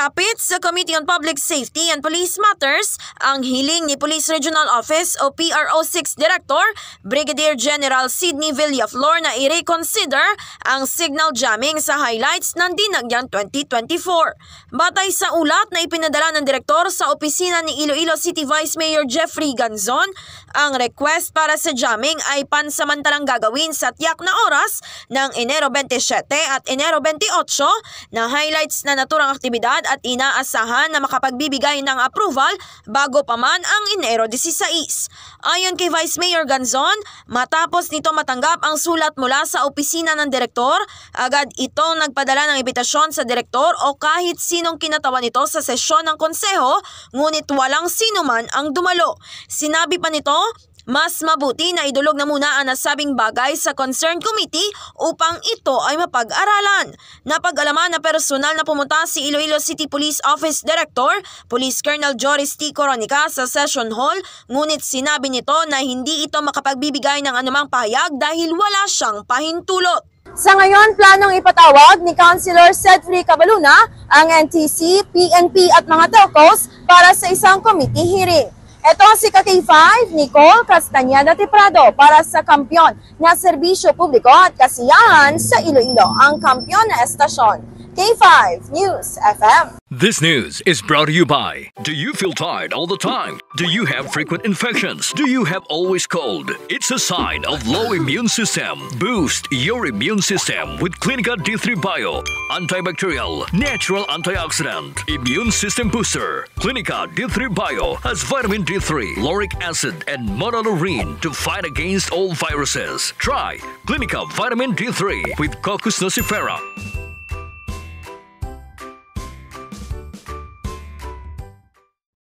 Inilapit sa Committee on Public Safety and Police Matters ang hiling ni Police Regional Office o PRO6 Director Brigadier General Sidney Villaflor na i-reconsider ang signal jamming sa highlights ng Dinagyang 2024. Batay sa ulat na ipinadala ng direktor sa opisina ni Iloilo City Vice Mayor Jeffrey Ganzon, ang request para sa jamming ay pansamantalang gagawin sa tiyak na oras ng Enero 27 at Enero 28 na highlights na naturang aktibidad at inaasahan na makapagbibigay ng approval bago pa man ang Enero 16. Ayon kay Vice Mayor Ganzon, matapos nito matanggap ang sulat mula sa opisina ng direktor, agad itong nagpadala ng imbitasyon sa direktor o kahit sinong kinatawan nito sa sesyon ng konseho, ngunit walang sino man ang dumalo. Sinabi pa nito, mas mabuti na idulog na muna ang nasabing bagay sa Concerned Committee upang ito ay mapag-aralan. Napag-alaman na personal na pumunta si Iloilo City Police Office Director, Police Colonel Joris T. Coronica sa Session Hall, ngunit sinabi nito na hindi ito makapagbibigay ng anumang pahayag dahil wala siyang pahintulot. Sa ngayon, planong ipatawag ni Councilor Cedfrey Cabaluna ang NTC, PNP at mga telcos para sa isang committee hearing. Ito si K5, Nicole Castañeda Tiprado para sa Kampiyon na Serbisyo Publiko at Kasiyahan sa Iloilo, ang Kampiyon na Estasyon. K5 News FM. This news is brought to you by: do you feel tired all the time? Do you have frequent infections? Do you have always cold? It's a sign of low immune system. Boost your immune system with Clinica D3 Bio, antibacterial, natural antioxidant, immune system booster. Clinica D3 Bio has vitamin D3, lauric acid, and monolurine to fight against all viruses. Try Clinica Vitamin D3 with Coccus nocifera.